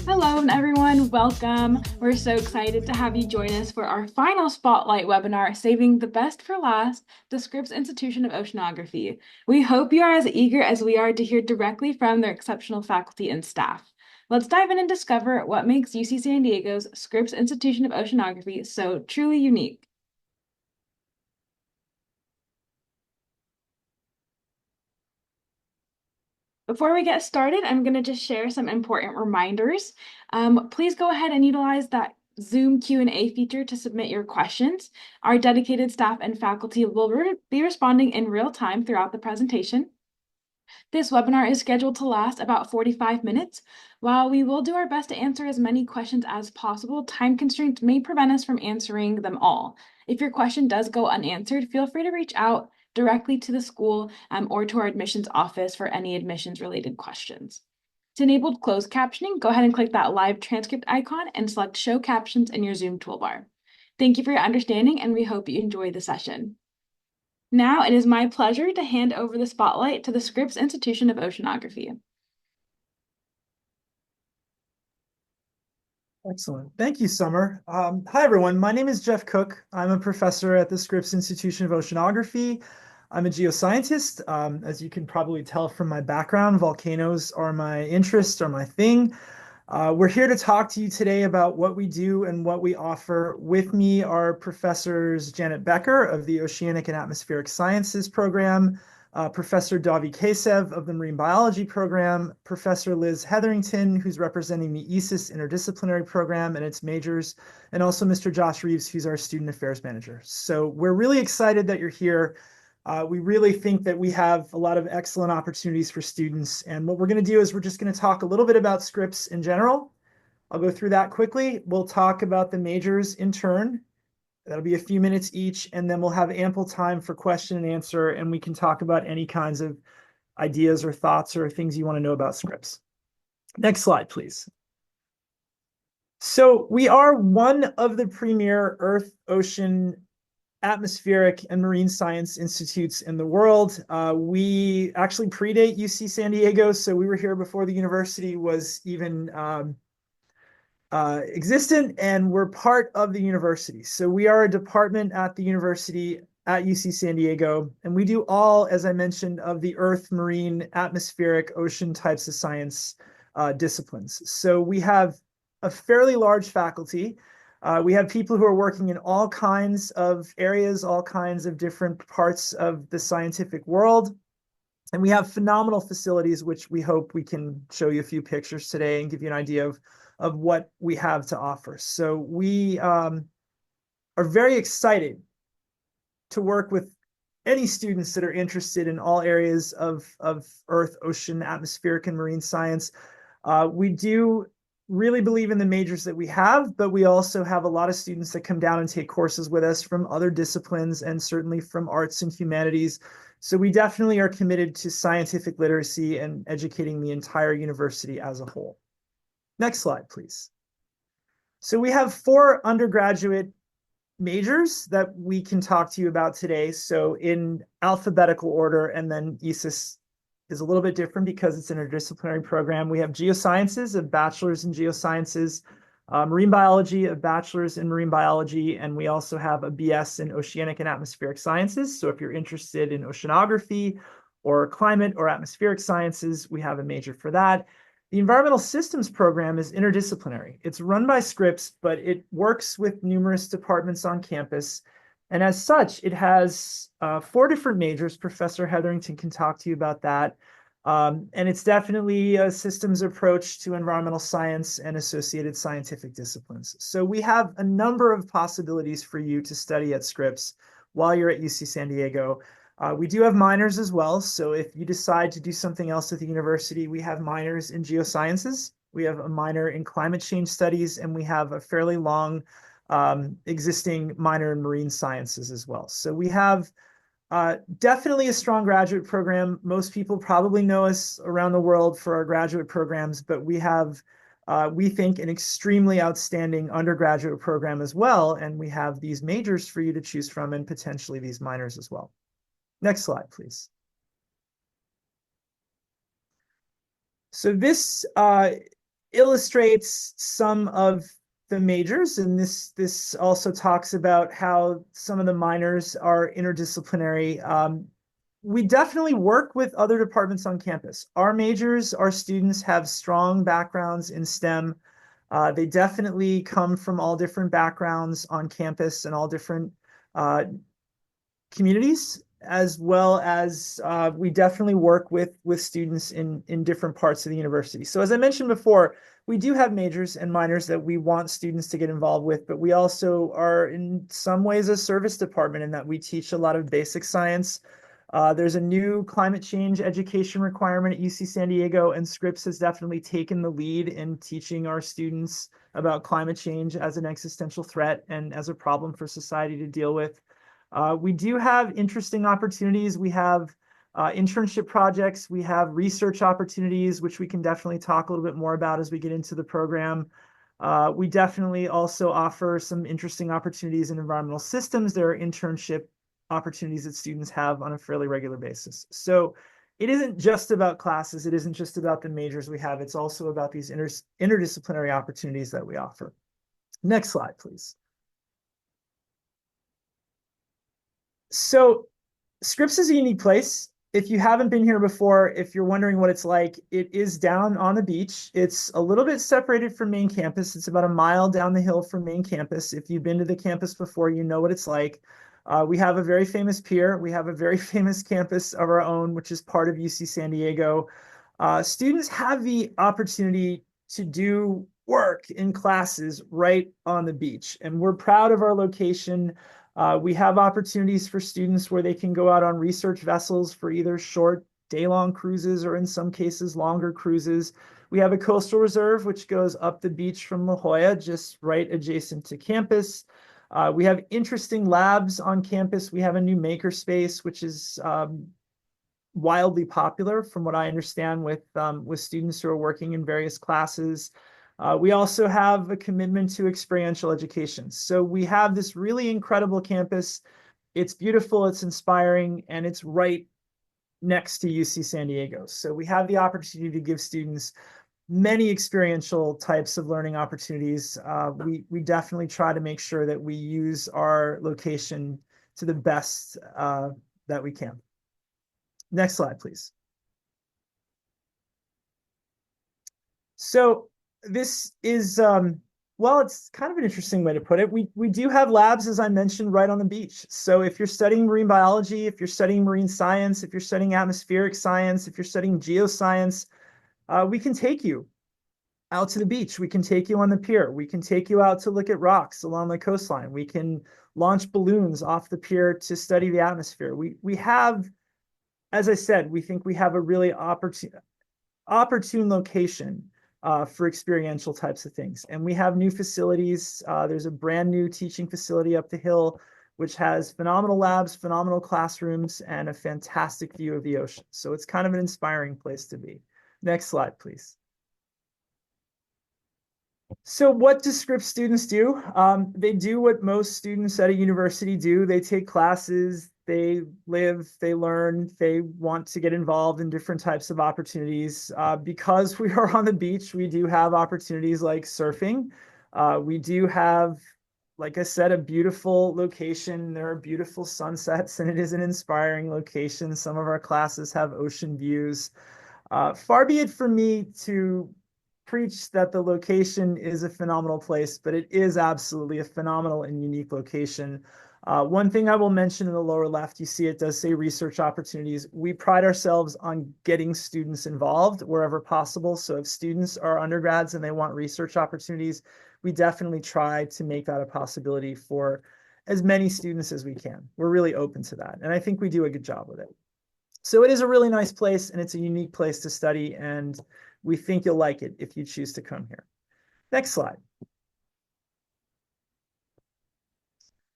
Hello, everyone. Welcome. We're so excited to have you join us for our final Spotlight webinar, Saving the Best for Last, the Scripps Institution of Oceanography. We hope you are as eager as we are to hear directly from their exceptional faculty and staff. Let's dive in and discover what makes UC San Diego's Scripps Institution of Oceanography so truly unique. Before we get started, I'm going to just share some important reminders. Please go ahead and utilize that Zoom Q&A feature to submit your questions. Our dedicated staff and faculty will be responding in real time throughout the presentation. This webinar is scheduled to last about 45 minutes. While we will do our best to answer as many questions as possible, time constraints may prevent us from answering them all. If your question does go unanswered, feel free to reach out directly to the school or to our admissions office for any admissions related questions. To enable closed captioning, go ahead and click that live transcript icon and select Show Captions in your Zoom toolbar. Thank you for your understanding, and we hope you enjoy the session. Now it is my pleasure to hand over the spotlight to the Scripps Institution of Oceanography. Excellent. Thank you, Summer. Hi, everyone. My name is Jeff Cook. I'm a professor at the Scripps Institution of Oceanography. I'm a geoscientist. As you can probably tell from my background, volcanoes are my interest, are my thing. We're here to talk to you today about what we do and what we offer. With me are Professors Janet Becker of the Oceanic and Atmospheric Sciences program, Professor Davi Kasev of the Marine Biology program, Professor Liz Hetherington, who's representing the ESIS interdisciplinary program and its majors, and also Mr. Josh Reeves, who's our student affairs manager. So we're really excited that you're here. We really think that we have a lot of excellent opportunities for students. And what we're going to do is we're just going to talk a little bit about Scripps in general. I'll go through that quickly. We'll talk about the majors in turn. That'll be a few minutes each, and then we'll have ample time for question and answer, and we can talk about any kinds of ideas or thoughts or things you want to know about Scripps. Next slide, please. So we are one of the premier Earth, ocean, atmospheric, and marine science institutes in the world. We actually predate UC San Diego, so we were here before the university was even existent, and we're part of the university. So we are a department at the university at UC San Diego, and we do all, as I mentioned, of the earth, marine, atmospheric, ocean types of science disciplines. So we have a fairly large faculty. We have people who are working in all kinds of areas, all kinds of different parts of the scientific world. And we have phenomenal facilities, which we hope we can show you a few pictures today and give you an idea of what we have to offer. So we are very excited to work with any students that are interested in all areas of earth, ocean, atmospheric, and marine science. We do really believe in the majors that we have, but we also have a lot of students that come down and take courses with us from other disciplines and certainly from arts and humanities. So we definitely are committed to scientific literacy and educating the entire university as a whole. Next slide, please. So we have 4 undergraduate majors that we can talk to you about today. So in alphabetical order, and then ESIS is a little bit different because it's an interdisciplinary program. We have geosciences, a bachelor's in geosciences, marine biology, a bachelor's in marine biology, and we also have a BS in oceanic and atmospheric sciences. So if you're interested in oceanography or climate or atmospheric sciences, we have a major for that. The environmental systems program is interdisciplinary. It's run by Scripps, but it works with numerous departments on campus. And as such, it has 4 different majors. Professor Hetherington can talk to you about that. And it's definitely a systems approach to environmental science and associated scientific disciplines. So we have a number of possibilities for you to study at Scripps while you're at UC San Diego. We do have minors as well. So if you decide to do something else at the university, we have minors in geosciences. We have a minor in climate change studies, and we have a fairly long existing minor in marine sciences as well. So we have definitely a strong graduate program. Most people probably know us around the world for our graduate programs, but we have, we think, an extremely outstanding undergraduate program as well. And we have these majors for you to choose from and potentially these minors as well. Next slide, please. So this illustrates some of the majors, and this also talks about how some of the minors are interdisciplinary. We definitely work with other departments on campus. Our majors, our students have strong backgrounds in STEM. They definitely come from all different backgrounds on campus and all different uh, communities, as well as we definitely work with students in different parts of the university. So as I mentioned before, we do have majors and minors that we want students to get involved with, but we also are in some ways a service department in that we teach a lot of basic science. There's a new climate change education requirement at UC San Diego, and Scripps has definitely taken the lead in teaching our students about climate change as an existential threat and as a problem for society to deal with. We do have interesting opportunities. We have internship projects. We have research opportunities, which we can definitely talk a little bit more about as we get into the program. We definitely also offer some interesting opportunities in environmental systems. There are internship opportunities that students have on a fairly regular basis. So it isn't just about classes. It isn't just about the majors we have. It's also about these interdisciplinary opportunities that we offer. Next slide, please. So Scripps is a unique place. If you haven't been here before, if you're wondering what it's like, it is down on the beach. It's a little bit separated from main campus. It's about a mile down the hill from main campus. If you've been to the campus before, you know what it's like. We have a very famous pier. We have a very famous campus of our own, which is part of UC San Diego. Students have the opportunity to do work in classes right on the beach, and we're proud of our location. We have opportunities for students where they can go out on research vessels for either short day-long cruises or in some cases longer cruises. We have a coastal reserve which goes up the beach from La Jolla, just right adjacent to campus. We have interesting labs on campus. We have a new makerspace, which is wildly popular from what I understand with students who are working in various classes. We also have a commitment to experiential education. So we have this really incredible campus. It's beautiful, it's inspiring, and it's right next to UC San Diego. So we have the opportunity to give students many experiential types of learning opportunities. We definitely try to make sure that we use our location to the best that we can. Next slide, please. So this is, well, it's kind of an interesting way to put it. We do have labs, as I mentioned, right on the beach. So if you're studying marine biology, if you're studying marine science, if you're studying atmospheric science, if you're studying geoscience, we can take you out to the beach. We can take you on the pier. We can take you out to look at rocks along the coastline. We can launch balloons off the pier to study the atmosphere. We have, as I said, we think we have a really opportune location for experiential types of things. And we have new facilities. There's a brand new teaching facility up the hill, which has phenomenal labs, phenomenal classrooms, and a fantastic view of the ocean. So it's kind of an inspiring place to be. Next slide, please. So what do Scripps students do? They do what most students at a university do. They take classes, they live, they learn, they want to get involved in different types of opportunities. Because we are on the beach, we do have opportunities like surfing. We do have, like I said, a beautiful location. There are beautiful sunsets, and it is an inspiring location. Some of our classes have ocean views. Far be it from me to preach that the location is a phenomenal place, but it is absolutely a phenomenal and unique location. One thing I will mention in the lower left, you see it does say research opportunities. We pride ourselves on getting students involved wherever possible. So if students are undergrads and they want research opportunities, we definitely try to make that a possibility for as many students as we can. We're really open to that. And I think we do a good job with it. So it is a really nice place and it's a unique place to study, and we think you'll like it if you choose to come here. Next slide.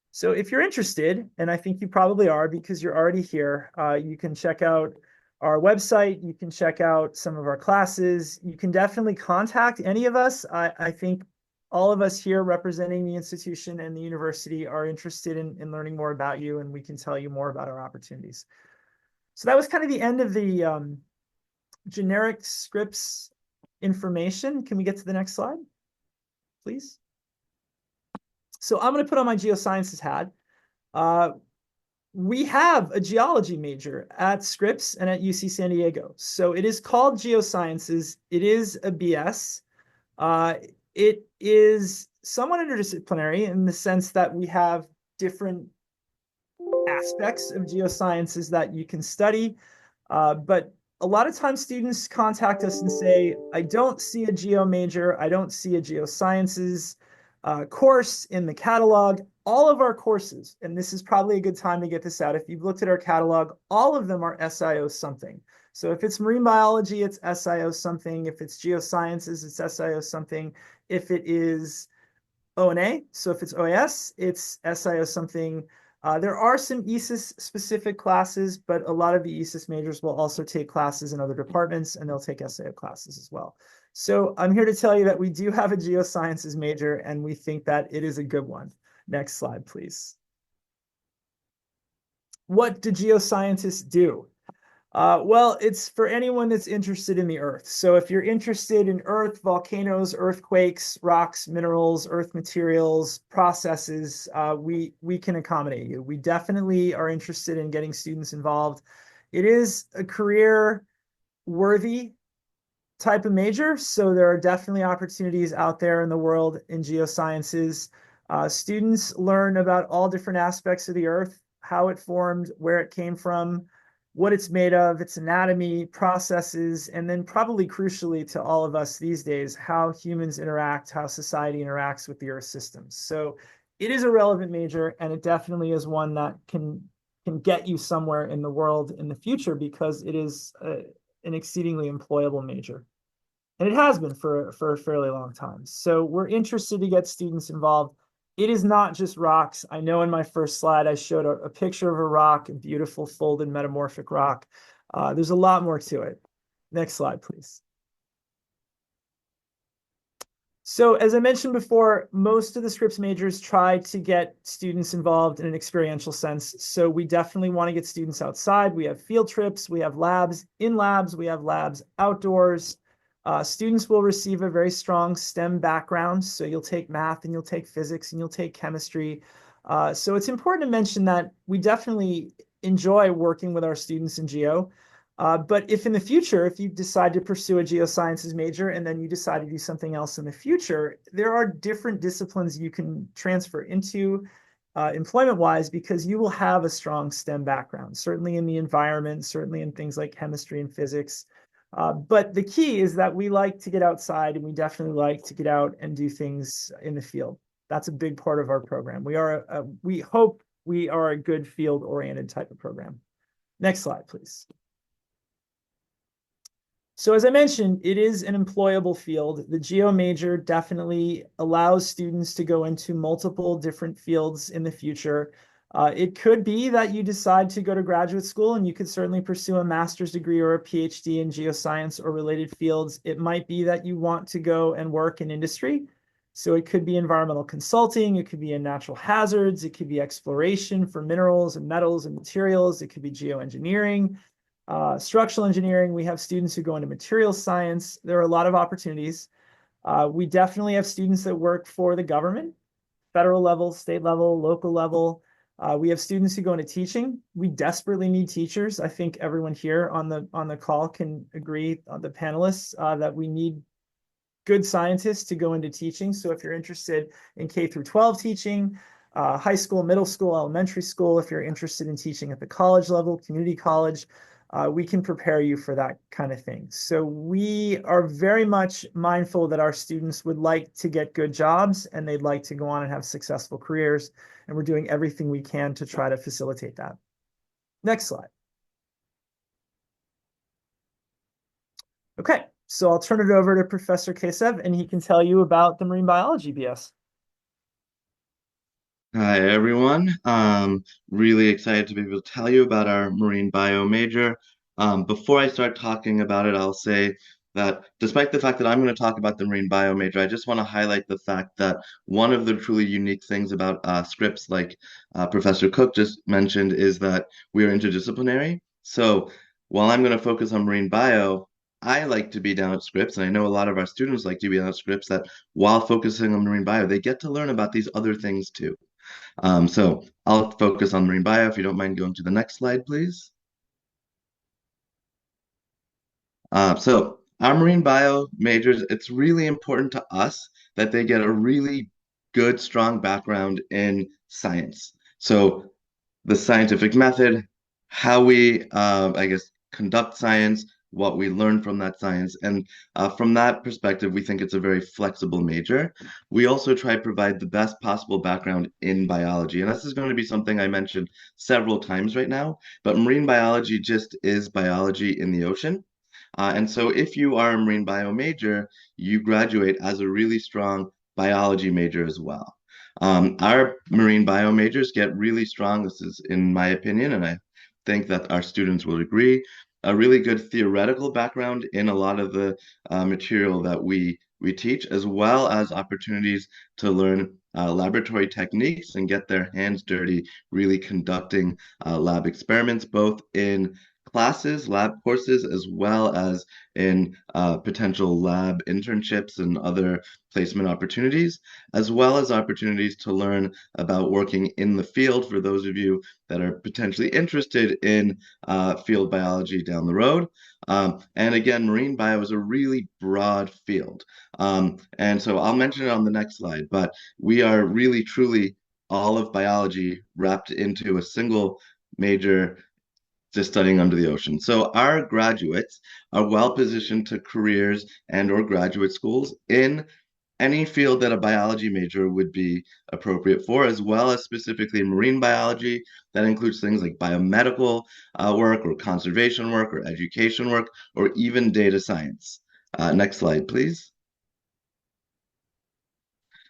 So if you're interested, and I think you probably are because you're already here, you can check out our website. You can check out some of our classes. You can definitely contact any of us. I think all of us here representing the institution and the university are interested in learning more about you, and we can tell you more about our opportunities. So that was kind of the end of the generic Scripps information. Can we get to the next slide, please? So I'm going to put on my geosciences hat. We have a geology major at Scripps and at UC San Diego. So it is called geosciences. It is a BS. Uh, it is somewhat interdisciplinary in the sense that we have different aspects of geosciences that you can study. But a lot of times students contact us and say, I don't see a geo major, I don't see a geosciences course in the catalog. All of our courses, and this is probably a good time to get this out. If you've looked at our catalog, all of them are SIO something. So if it's marine biology, it's SIO something. If it's geosciences, it's SIO something. If it is O&A, so if it's OAS, it's SIO something. There are some ESIS specific classes, but a lot of the ESIS majors will also take classes in other departments and they'll take SIO classes as well. So I'm here to tell you that we do have a geosciences major and we think that it is a good one. Next slide, please. What do geoscientists do? Well, it's for anyone that's interested in the Earth. So if you're interested in Earth, volcanoes, earthquakes, rocks, minerals, Earth materials, processes, we can accommodate you. We definitely are interested in getting students involved. It is a career worthy type of major. So there are definitely opportunities out there in the world in geosciences. Students learn about all different aspects of the Earth, how it formed, where it came from, what it's made of, its anatomy, processes, and then probably crucially to all of us these days, how humans interact, how society interacts with the Earth systems. So it is a relevant major, and it definitely is one that can get you somewhere in the world in the future because it is an exceedingly employable major. And it has been for a fairly long time. So we're interested to get students involved. It is not just rocks. I know in my first slide, I showed a picture of a rock, a beautiful folded metamorphic rock. There's a lot more to it. Next slide, please. So as I mentioned before, most of the Scripps majors try to get students involved in an experiential sense. So we definitely want to get students outside. We have field trips, we have labs in labs, we have labs outdoors. Students will receive a very strong STEM background. So you'll take math and you'll take physics and you'll take chemistry. So it's important to mention that we definitely enjoy working with our students in geo. But if in the future, if you decide to pursue a geosciences major and then you decide to do something else in the future, there are different disciplines you can transfer into employment-wise because you will have a strong STEM background, certainly in the environment, certainly in things like chemistry and physics. But the key is that we like to get outside and we definitely like to get out and do things in the field. That's a big part of our program. We hope we are a good field-oriented type of program. Next slide, please. So as I mentioned, it is an employable field. The geo major definitely allows students to go into multiple different fields in the future. It could be that you decide to go to graduate school and you could certainly pursue a master's degree or a PhD in geoscience or related fields. It might be that you want to go and work in industry. So it could be environmental consulting, it could be in natural hazards, it could be exploration for minerals and metals and materials, it could be geoengineering. Structural engineering, we have students who go into materials science. There are a lot of opportunities. We definitely have students that work for the government, federal level, state level, local level. We have students who go into teaching. We desperately need teachers. I think everyone here on the call can agree, the panelists, that we need good scientists to go into teaching. So if you're interested in K through 12 teaching, high school, middle school, elementary school, if you're interested in teaching at the college level, community college, we can prepare you for that kind of thing. So we are very much mindful that our students would like to get good jobs and they'd like to go on and have successful careers. And we're doing everything we can to try to facilitate that. Next slide. Okay, so I'll turn it over to Professor Kesev and he can tell you about the marine biology BS. Hi, everyone. Really excited to be able to tell you about our marine bio major. Before I start talking about it, I'll say that despite the fact that I'm going to talk about the marine bio major, I just want to highlight the fact that one of the truly unique things about Scripps, like Professor Cook just mentioned, is that we are interdisciplinary. So while I'm going to focus on marine bio, I like to be down at Scripps, and I know a lot of our students like to be down at Scripps, that while focusing on marine bio, they get to learn about these other things too. So I'll focus on marine bio if you don't mind going to the next slide, please. So our marine bio majors, it's really important to us that they get a really good, strong background in science. So the scientific method, how we, I guess, conduct science, what we learn from that science. And from that perspective, we think it's a very flexible major. We also try to provide the best possible background in biology. And this is going to be something I mentioned several times right now, but marine biology just is biology in the ocean. And so if you are a marine bio major, you graduate as a really strong biology major as well. Our marine bio majors get really strong. This is in my opinion, and I think that our students will agree, a really good theoretical background in a lot of the material that we teach, as well as opportunities to learn laboratory techniques and get their hands dirty, really conducting lab experiments, both in classes, lab courses, as well as in potential lab internships and other placement opportunities, as well as opportunities to learn about working in the field for those of you that are potentially interested in field biology down the road. And again, marine bio is a really broad field. And so I'll mention it on the next slide, but we are really, truly all of biology wrapped into a single major just studying under the ocean. So our graduates are well positioned to careers and or graduate schools in any field that a biology major would be appropriate for, as well as specifically marine biology. That includes things like biomedical work or conservation work or education work or even data science. Next slide, please.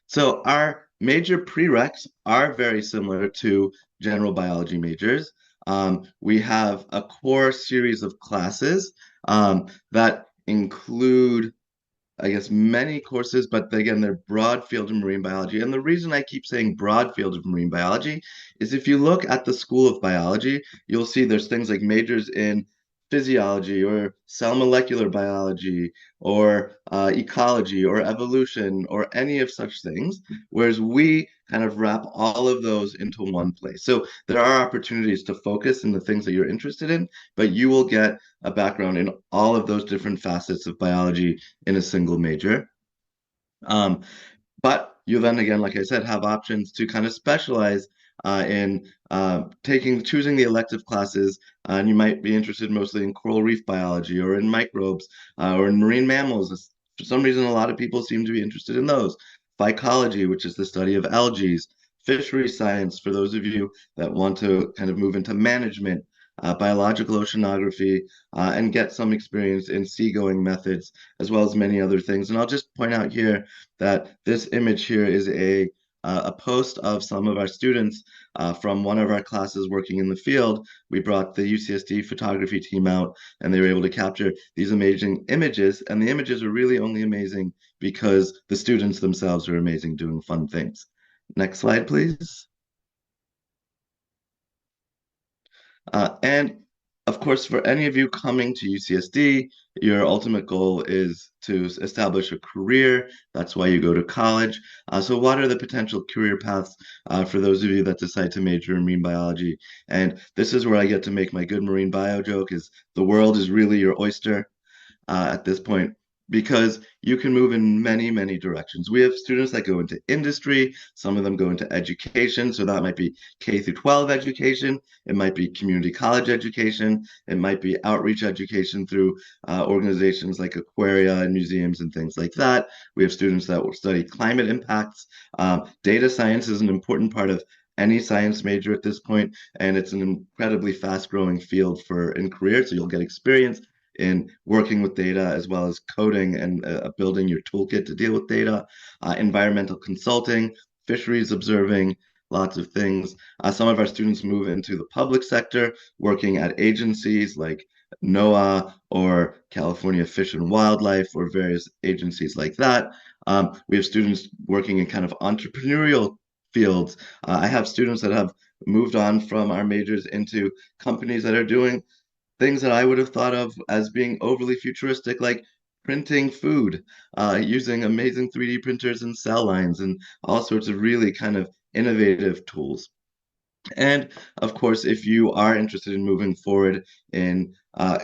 So our major prereqs are very similar to general biology majors. We have a core series of classes that include, I guess, many courses, but again, they're broad field of marine biology. And the reason I keep saying broad field of marine biology is if you look at the School of Biology, you'll see there's things like majors in physiology or cell molecular biology or ecology or evolution or any of such things, whereas we kind of wrap all of those into one place. So there are opportunities to focus in the things that you're interested in, but you will get a background in all of those different facets of biology in a single major. Um, but you then again, like I said, have options to kind of specialize in choosing the elective classes, and you might be interested mostly in coral reef biology or in microbes or in marine mammals. For some reason, a lot of people seem to be interested in those. Phycology, which is the study of algae, fishery science, for those of you that want to kind of move into management, biological oceanography, and get some experience in seagoing methods, as well as many other things. And I'll just point out here that this image here is a post of some of our students from one of our classes working in the field. We brought the UCSD photography team out, and they were able to capture these amazing images. And the images are really only amazing because the students themselves are amazing doing fun things. Next slide, please. And of course, for any of you coming to UCSD, your ultimate goal is to establish a career. That's why you go to college. So what are the potential career paths for those of you that decide to major in marine biology? And this is where I get to make my good marine bio joke, is the world is really your oyster at this point, because you can move in many, many directions. We have students that go into industry, some of them go into education. So that might be K through 12 education, it might be community college education, it might be outreach education through organizations like aquaria and museums and things like that. We have students that will study climate impacts. Data science is an important part of any science major at this point, and it's an incredibly fast-growing field in career. So you'll get experience in working with data as well as coding and building your toolkit to deal with data, environmental consulting, fisheries observing, lots of things. Some of our students move into the public sector, working at agencies like NOAA or California Fish and Wildlife or various agencies like that. We have students working in kind of entrepreneurial fields. I have students that have moved on from our majors into companies that are doing things that I would have thought of as being overly futuristic, like printing food, using amazing 3D printers and cell lines and all sorts of really kind of innovative tools. And of course, if you are interested in moving forward in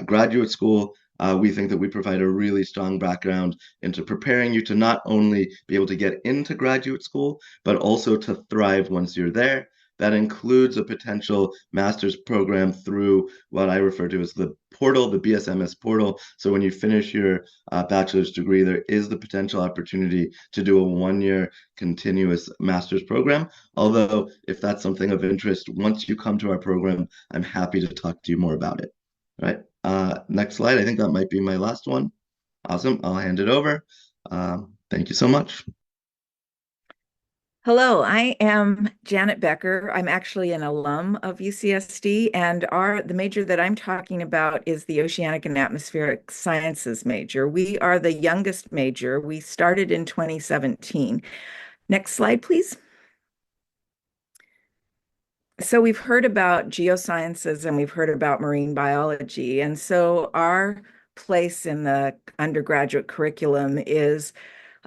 graduate school, we think that we provide a really strong background into preparing you to not only be able to get into graduate school, but also to thrive once you're there. That includes a potential master's program through what I refer to as the portal, the BSMS portal. So when you finish your bachelor's degree, there is the potential opportunity to do a 1 year continuous master's program. Although, if that's something of interest, once you come to our program, I'm happy to talk to you more about it. All right. Next slide. I think that might be my last one. Awesome. I'll hand it over. Thank you so much. Hello, I am Janet Becker. I'm actually an alum of UCSD, and the major that I'm talking about is the Oceanic and Atmospheric Sciences major. We are the youngest major. We started in 2017. Next slide, please. So we've heard about geosciences and we've heard about marine biology. And so our place in the undergraduate curriculum is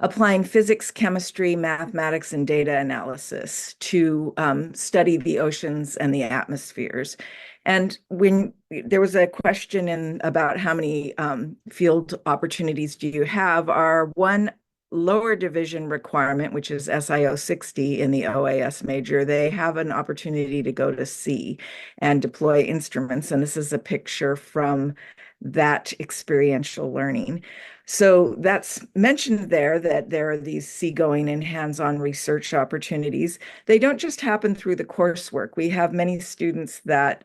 applying physics, chemistry, mathematics, and data analysis to study the oceans and the atmospheres. And when there was a question about how many field opportunities do you have, our one lower division requirement, which is SIO 60 in the OAS major, they have an opportunity to go to sea and deploy instruments. And this is a picture from that experiential learning. So that's mentioned there that there are these seagoing and hands-on research opportunities. They don't just happen through the coursework. We have many students that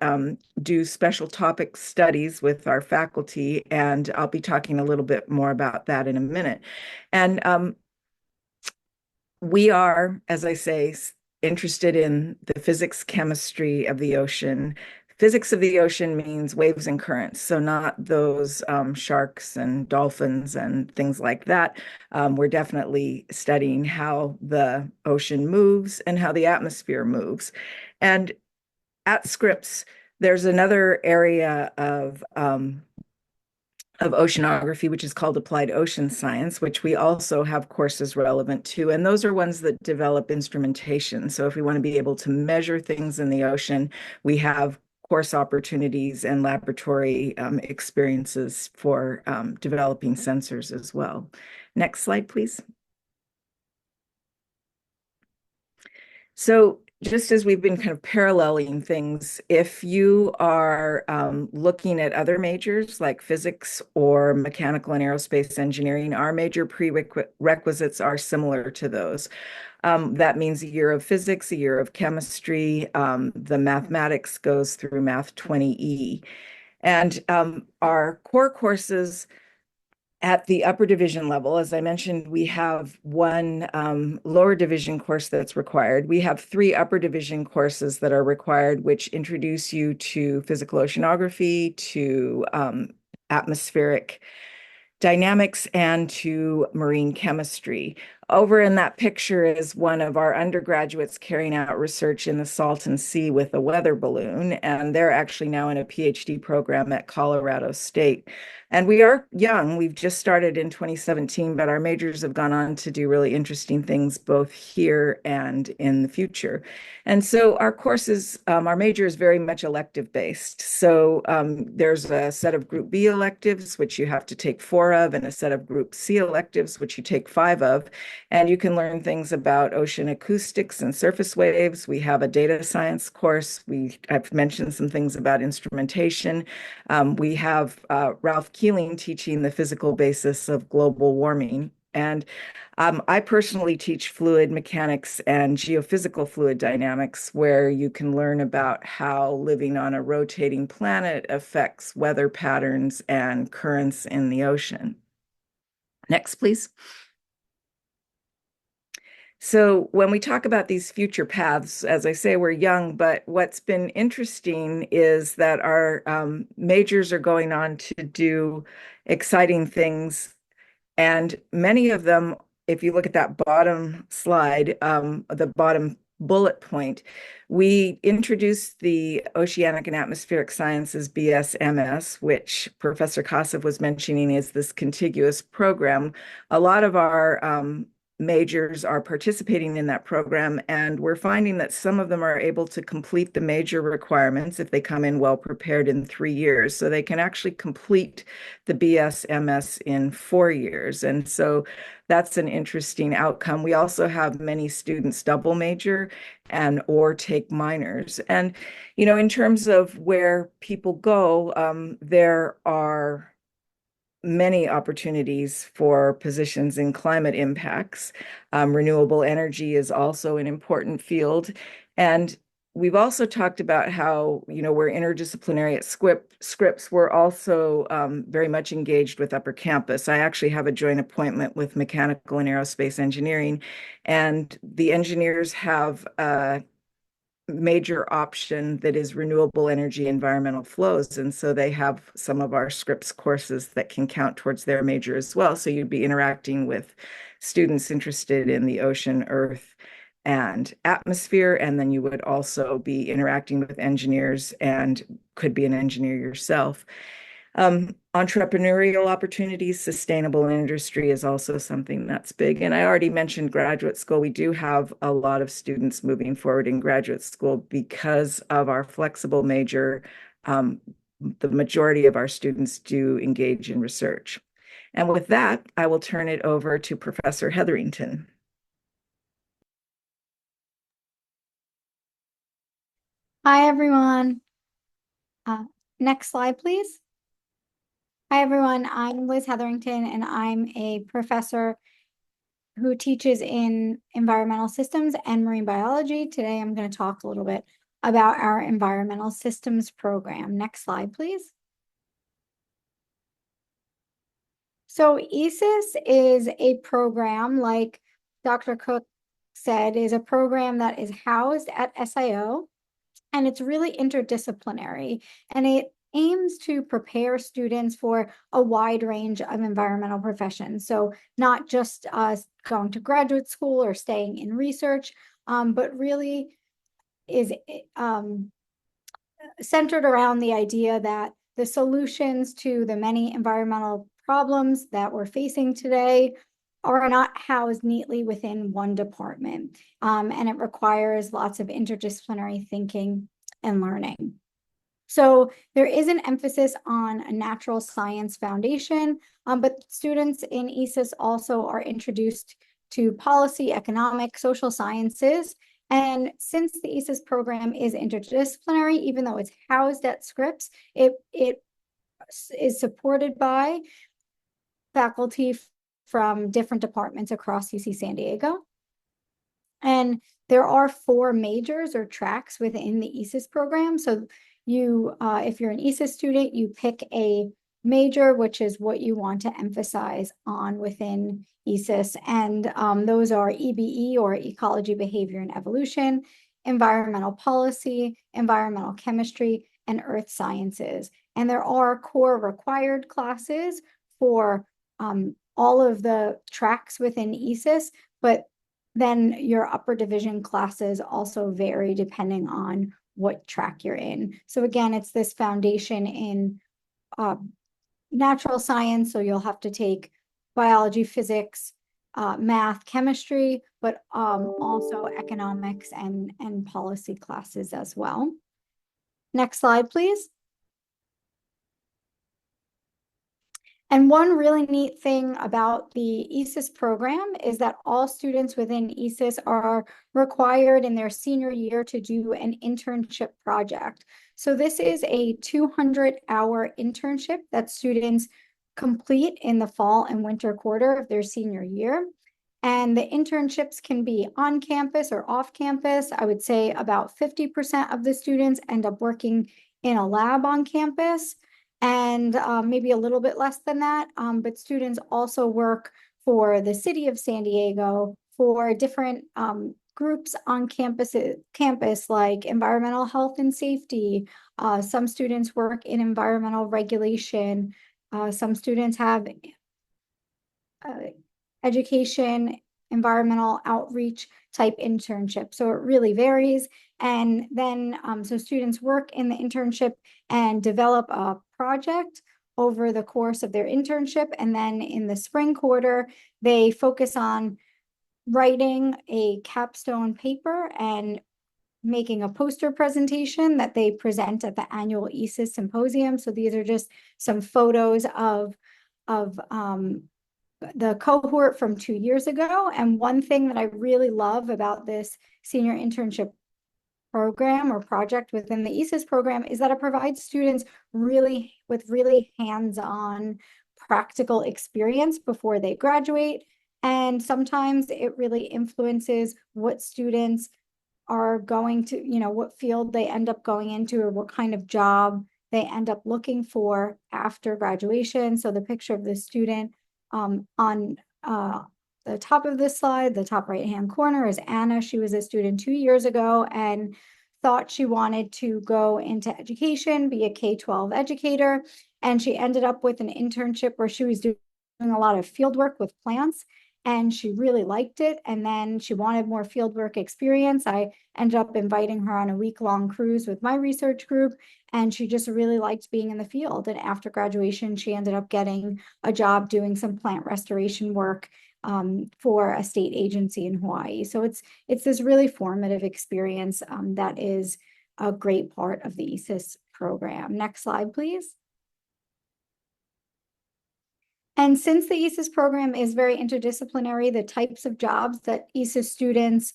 do special topic studies with our faculty, and I'll be talking a little bit more about that in a minute. And we are, as I say, interested in the physics, chemistry of the ocean. Physics of the ocean means waves and currents, so not those sharks and dolphins and things like that. We're definitely studying how the ocean moves and how the atmosphere moves. And at Scripps, there's another area of oceanography, which is called applied ocean science, which we also have courses relevant to. And those are ones that develop instrumentation. So if we want to be able to measure things in the ocean, we have course opportunities and laboratory experiences for developing sensors as well. Next slide, please. So just as we've been kind of paralleling things, if you are looking at other majors like physics or mechanical and aerospace engineering, our major prerequisites are similar to those. That means a year of physics, a year of chemistry. The mathematics goes through Math 20E. And our core courses at the upper division level, as I mentioned, we have one lower division course that's required. We have 3 upper division courses that are required, which introduce you to physical oceanography, to atmospheric dynamics, and to marine chemistry. Over in that picture is one of our undergraduates carrying out research in the Salton Sea with a weather balloon, and they're actually now in a PhD program at Colorado State. And we are young. We've just started in 2017, but our majors have gone on to do really interesting things both here and in the future. And so our courses, our major is very much elective based. So there's a set of Group B electives, which you have to take 4 of, and a set of Group C electives, which you take 5 of. And you can learn things about ocean acoustics and surface waves. We have a data science course. I've mentioned some things about instrumentation. We have Ralph Keeling teaching the physical basis of global warming. And I personally teach fluid mechanics and geophysical fluid dynamics, where you can learn about how living on a rotating planet affects weather patterns and currents in the ocean. Next, please. So when we talk about these future paths, as I say, we're young, but what's been interesting is that our majors are going on to do exciting things. And many of them, if you look at that bottom slide, the bottom bullet point, we introduced the Oceanic and Atmospheric Sciences BSMS, which Professor Kosov was mentioning is this contiguous program. A lot of our majors are participating in that program, and we're finding that some of them are able to complete the major requirements if they come in well prepared in 3 years. So they can actually complete the BSMS in 4 years. And so that's an interesting outcome. We also have many students double major and or take minors. And, you know, in terms of where people go, there are many opportunities for positions in climate impacts. Renewable energy is also an important field. And we've also talked about how, you know, we're interdisciplinary at Scripps. We're also very much engaged with Upper Campus. I actually have a joint appointment with mechanical and aerospace engineering, and the engineers have major option that is renewable energy environmental flows. And so they have some of our Scripps courses that can count towards their major as well. So you'd be interacting with students interested in the ocean, earth, and atmosphere. And then you would also be interacting with engineers and could be an engineer yourself. Entrepreneurial opportunities, sustainable industry is also something that's big. And I already mentioned graduate school. We do have a lot of students moving forward in graduate school because of our flexible major. The majority of our students do engage in research. And with that, I will turn it over to Professor Hetherington. Hi, everyone. Next slide, please. Hi, everyone. I'm Liz Hetherington, and I'm a professor who teaches in environmental systems and marine biology. Today, I'm going to talk a little bit about our environmental systems program. Next slide, please. So ESIS is a program, like Dr. Cook said, is a program that is housed at SIO, and it's really interdisciplinary, and it aims to prepare students for a wide range of environmental professions. So not just going to graduate school or staying in research, but really is centered around the idea that the solutions to the many environmental problems that we're facing today are not housed neatly within one department. And it requires lots of interdisciplinary thinking and learning. So there is an emphasis on a natural science foundation, but students in ESIS also are introduced to policy, economic, social sciences. And since the ESIS program is interdisciplinary, even though it's housed at Scripps, it is supported by faculty from different departments across UC San Diego. And there are 4 majors or tracks within the ESIS program. So you, if you're an ESIS student, you pick a major, which is what you want to emphasize on within ESIS. And those are EBE, or Ecology, Behavior, and Evolution, Environmental Policy, Environmental Chemistry, and Earth Sciences. And there are core required classes for all of the tracks within ESIS, but then your upper division classes also vary depending on what track you're in. So again, it's this foundation in natural science. So you'll have to take biology, physics, math, chemistry, but also economics and policy classes as well. Next slide, please. And one really neat thing about the ESIS program is that all students within ESIS are required in their senior year to do an internship project. So this is a 200-hour internship that students complete in the fall and winter quarter of their senior year. And the internships can be on campus or off campus. I would say about 50% of the students end up working in a lab on campus, and maybe a little bit less than that. But students also work for the city of San Diego, for different groups on campus, like environmental health and safety. Some students work in environmental regulation. Some students have education, environmental outreach type internship. So it really varies. And then, so students work in the internship and develop a project over the course of their internship. And then in the spring quarter, they focus on writing a capstone paper and making a poster presentation that they present at the annual ESIS symposium. So these are just some photos of the cohort from 2 years ago. And one thing that I really love about this senior internship program or project within the ESIS program is that it provides students with really hands-on practical experience before they graduate. And sometimes it really influences what students are going to, what field they end up going into or what kind of job they end up looking for after graduation. So the picture of the student on the top of this slide, the top right-hand corner, is Anna. She was a student 2 years ago and thought she wanted to go into education, be a K-12 educator. And she ended up with an internship where she was doing a lot of field work with plants, and she really liked it. And then she wanted more fieldwork experience. I ended up inviting her on a week-long cruise with my research group, and she just really liked being in the field. And after graduation, she ended up getting a job doing some plant restoration work for a state agency in Hawaii. So it's this really formative experience that is a great part of the ESIS program. Next slide, please. And since the ESIS program is very interdisciplinary, the types of jobs that ESIS students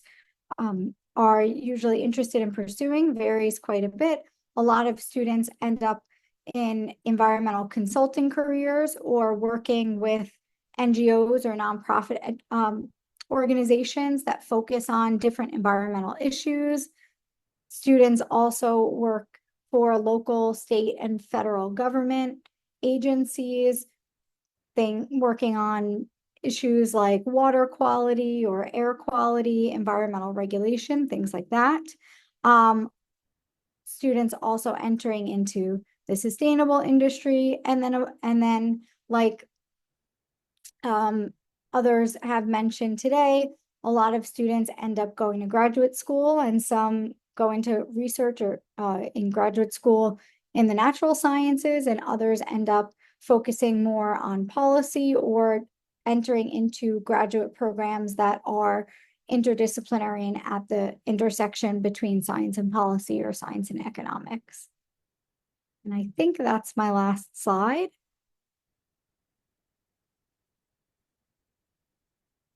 are usually interested in pursuing varies quite a bit. A lot of students end up in environmental consulting careers or working with NGOs or nonprofit organizations that focus on different environmental issues. Students also work for local, state, and federal government agencies, working on issues like water quality or air quality, environmental regulation, things like that. Students also entering into the sustainable industry, and then like others have mentioned today, a lot of students end up going to graduate school, and some go into research or in graduate school in the natural sciences, and others end up focusing more on policy or entering into graduate programs that are interdisciplinary and at the intersection between science and policy or science and economics. And I think that's my last slide.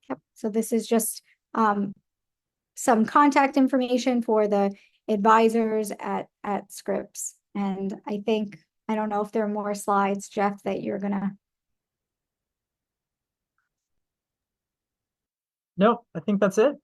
Yep. So this is just some contact information for the advisors at Scripps. And I don't know if there are more slides, Jeff, that you're gonna. Nope, I think that's it.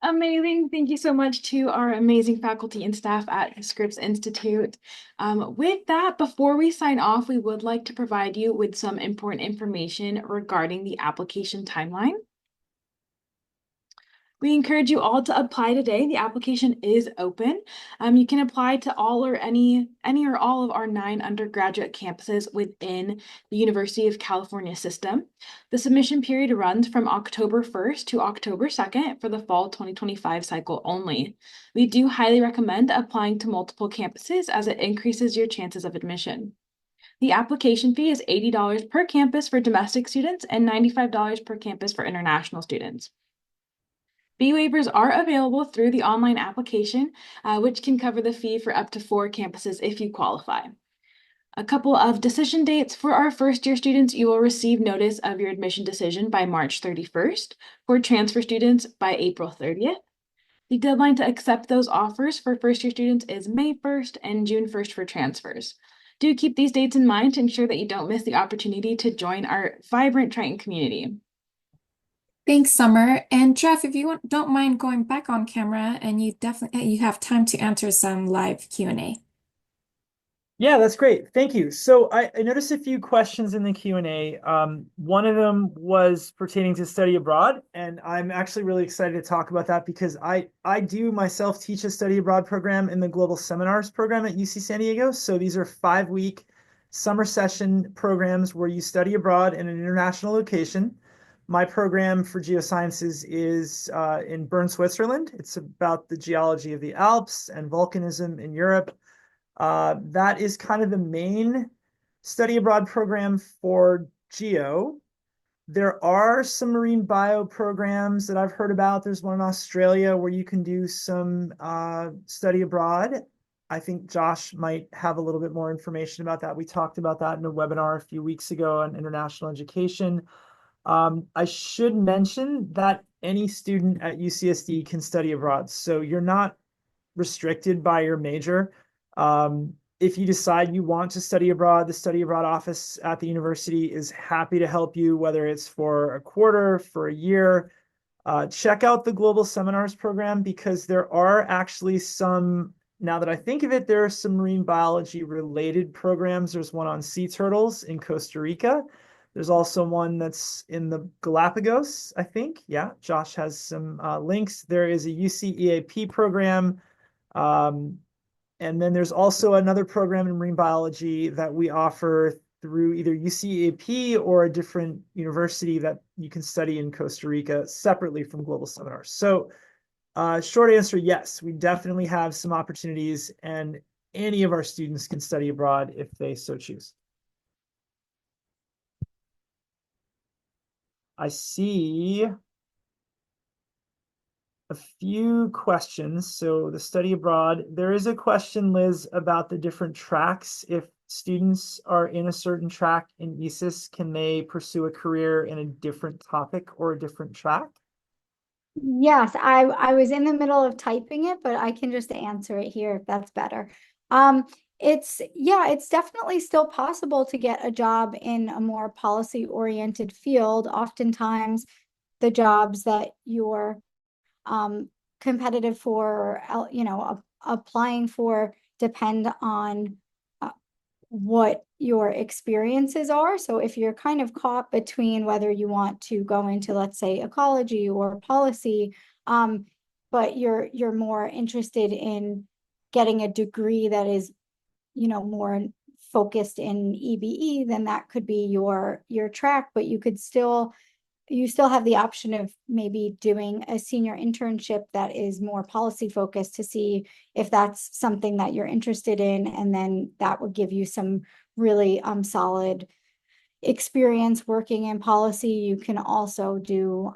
Amazing. Thank you so much to our amazing faculty and staff at Scripps Institute. With that, before we sign off, we would like to provide you with some important information regarding the application timeline. We encourage you all to apply today. The application is open. You can apply to all or any or all of our 9 undergraduate campuses within the University of California system. The submission period runs from October 1st to October 2nd for the fall 2025 cycle only. We do highly recommend applying to multiple campuses as it increases your chances of admission. The application fee is $80 per campus for domestic students and $95 per campus for international students. Fee waivers are available through the online application, which can cover the fee for up to 4 campuses if you qualify. A couple of decision dates for our first-year students: you will receive notice of your admission decision by March 31st. For transfer students, by April 30th. The deadline to accept those offers for first-year students is May 1st and June 1st for transfers. Do keep these dates in mind to ensure that you don't miss the opportunity to join our vibrant Triton community. Thanks, Summer. And Jeff, if you don't mind going back on camera, and you have time to answer some live Q&A. Yeah, that's great. Thank you. So I noticed a few questions in the Q&A. One of them was pertaining to study abroad, and I'm actually really excited to talk about that because I do myself teach a study abroad program in the Global Seminars program at UC San Diego. So these are 5-week summer session programs where you study abroad in an international location. My program for geosciences is in Bern, Switzerland. It's about the geology of the Alps and volcanism in Europe. That is kind of the main study abroad program for Geo. There are some marine bio programs that I've heard about. There's one in Australia where you can do some study abroad. I think Josh might have a little bit more information about that. We talked about that in a webinar a few weeks ago on international education. I should mention that any student at UCSD can study abroad. So you're not restricted by your major. If you decide you want to study abroad, the study abroad office at the university is happy to help you, whether it's for a quarter, for a year. Check out the Global Seminars program because there are actually some, now that I think of it, there are some marine biology related programs. There's one on sea turtles in Costa Rica. There's also one that's in the Galapagos, I think. Yeah, Josh has some links. There is a UC EAP program. And then there's also another program in marine biology that we offer through either UCAP or a different university that you can study in Costa Rica separately from Global Seminars. So short answer, yes, we definitely have some opportunities and any of our students can study abroad if they so choose. I see a few questions. So the study abroad, there is a question, Liz, about the different tracks. If students are in a certain track in ESIS, can they pursue a career in a different topic or a different track? Yes, I was in the middle of typing it, but I can just answer it here if that's better. Um, it's definitely still possible to get a job in a more policy-oriented field. Oftentimes, the jobs that you're competitive for, applying for depend on what your experiences are. So if you're kind of caught between whether you want to go into, let's say, ecology or policy, but you're more interested in getting a degree that is, more focused in EBE, then that could be your track, but you still have the option of maybe doing a senior internship that is more policy focused to see if that's something that you're interested in. And then that would give you some really solid experience working in policy. You can also do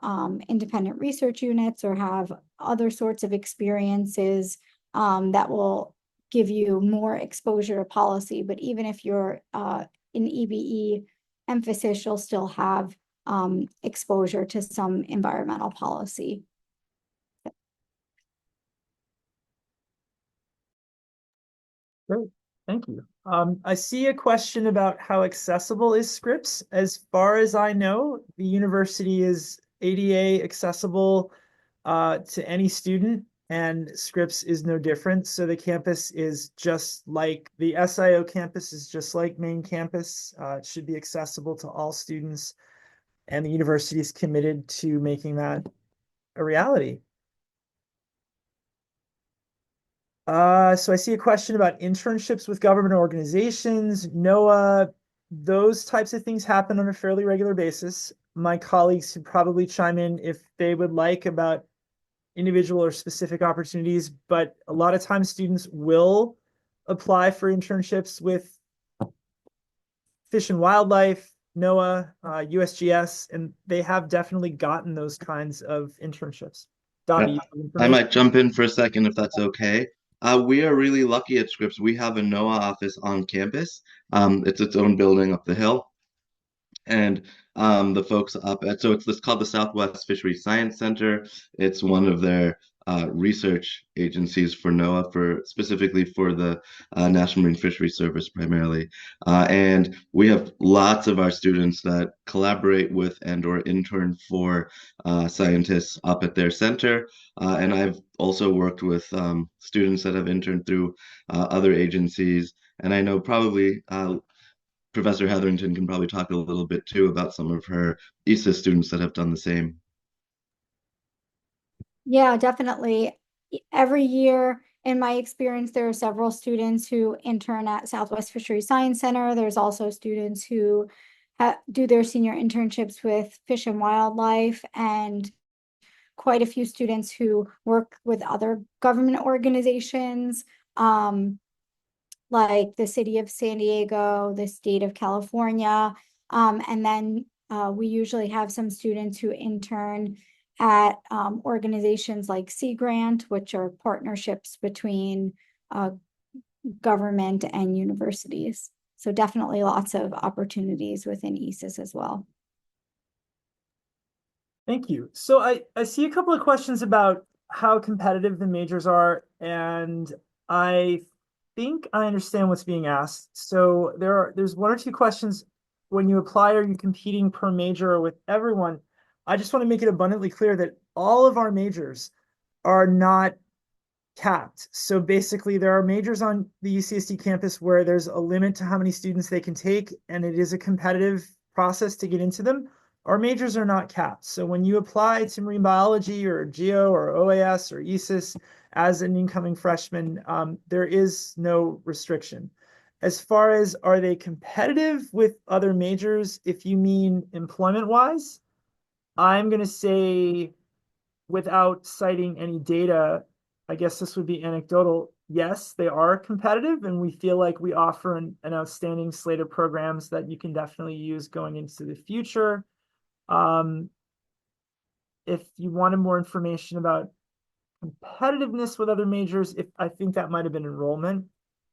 independent research units or have other sorts of experiences that will give you more exposure to policy. But even if you're in EBE emphasis, you'll still have exposure to some environmental policy. Great, thank you. I see a question about how accessible is Scripps. As far as I know, the university is ADA accessible to any student, and Scripps is no different. So the campus is just like the SIO campus is just like main campus. It should be accessible to all students, and the university is committed to making that a reality. So I see a question about internships with government organizations, NOAA, those types of things happen on a fairly regular basis. My colleagues could probably chime in if they would like about individual or specific opportunities, but a lot of times students will apply for internships with Fish and Wildlife, NOAA, USGS, and they have definitely gotten those kinds of internships. Dobby, you have I information? might jump in for a second if that's okay. We are really lucky at Scripps. We have a NOAA office on campus. It's its own building up the hill. And the folks up at, so it's called the Southwest Fisheries Science Center. It's one of their research agencies for NOAA, for specifically for the National Marine Fisheries Service primarily. And we have lots of our students that collaborate with and or intern for scientists up at their center. And I've also worked with students that have interned through other agencies. And I know probably Professor Hetherington can probably talk a little bit too about some of her ESIS students that have done the same. Yeah, definitely. Every year, in my experience, there are several students who intern at Southwest Fisheries Science Center. There's also students who do their senior internships with Fish and Wildlife, and quite a few students who work with other government organizations, like the city of San Diego, the state of California. And then we usually have some students who intern at organizations like Sea Grant, which are partnerships between government and universities. So definitely lots of opportunities within ESIS as well. Thank you. So I see a couple of questions about how competitive the majors are, and I think I understand what's being asked. So there's one or two questions. When you apply, are you competing per major or with everyone? I just want to make it abundantly clear that all of our majors are not capped. So basically, there are majors on the UCSD campus where there's a limit to how many students they can take, and it is a competitive process to get into them. Our majors are not capped. So when you apply to marine biology or geo or OAS or ESIS as an incoming freshman, there is no restriction. As far as are they competitive with other majors, if you mean employment-wise, I'm going to say, without citing any data, I guess this would be anecdotal. Yes, they are competitive, and we feel like we offer an outstanding slate of programs that you can definitely use going into the future. If you wanted more information about competitiveness with other majors, I think that might have been enrollment,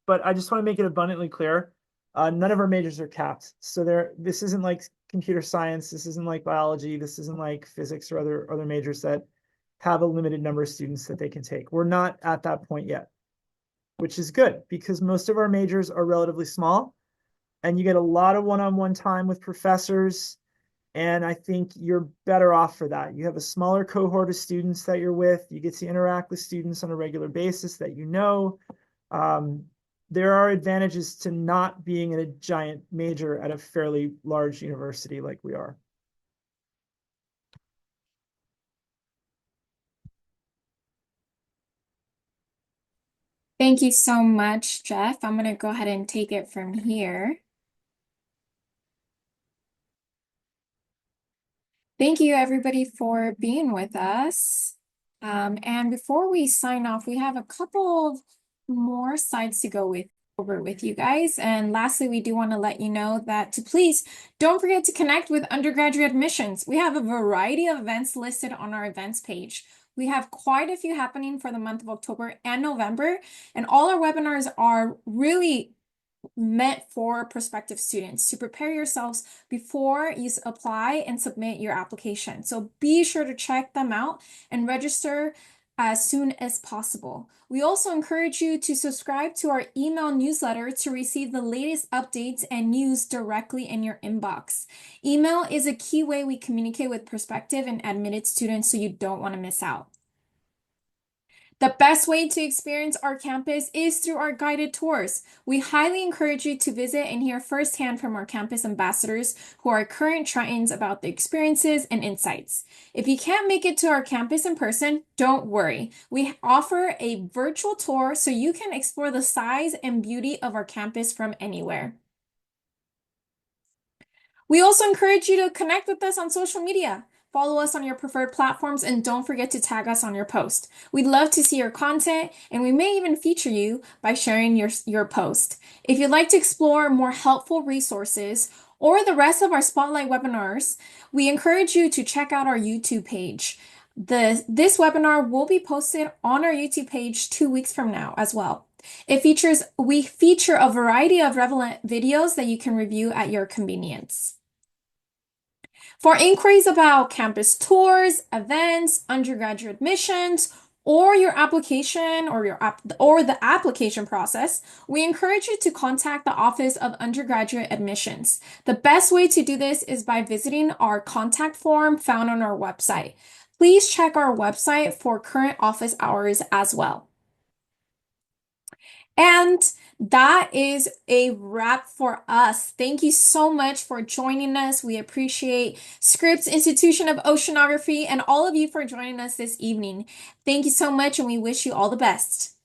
but I just want to make it abundantly clear. None of our majors are capped. So this isn't like computer science. This isn't like biology. This isn't like physics or other majors that have a limited number of students that they can take. We're not at that point yet, which is good because most of our majors are relatively small and you get a lot of one-on-one time with professors. And I think you're better off for that. You have a smaller cohort of students that you're with. You get to interact with students on a regular basis that you know. There are advantages to not being in a giant major at a fairly large university like we are. Thank you so much, Jeff. I'm going to go ahead and take it from here. Thank you, everybody, for being with us. And before we sign off, we have a couple of more slides to go over with you guys. And lastly, we do want to let you know that to please don't forget to connect with undergraduate admissions. We have a variety of events listed on our events page. We have quite a few happening for the month of October and November, and all our webinars are really meant for prospective students to prepare yourselves before you apply and submit your application. So be sure to check them out and register as soon as possible. We also encourage you to subscribe to our email newsletter to receive the latest updates and news directly in your inbox. Email is a key way we communicate with prospective and admitted students, so you don't want to miss out. The best way to experience our campus is through our guided tours. We highly encourage you to visit and hear firsthand from our campus ambassadors who are current Tritons about the experiences and insights. If you can't make it to our campus in person, don't worry. We offer a virtual tour so you can explore the size and beauty of our campus from anywhere. We also encourage you to connect with us on social media. Follow us on your preferred platforms and don't forget to tag us on your post. We'd love to see your content and we may even feature you by sharing your post. If you'd like to explore more helpful resources or the rest of our Spotlight webinars, we encourage you to check out our YouTube page. This webinar will be posted on our YouTube page 2 weeks from now as well. We feature a variety of relevant videos that you can review at your convenience. For inquiries about campus tours, events, undergraduate admissions, or your application or the application process, we encourage you to contact the Office of Undergraduate Admissions. The best way to do this is by visiting our contact form found on our website. Please check our website for current office hours as well. And that is a wrap for us. Thank you so much for joining us. We appreciate Scripps Institution of Oceanography and all of you for joining us this evening. Thank you so much, and we wish you all the best.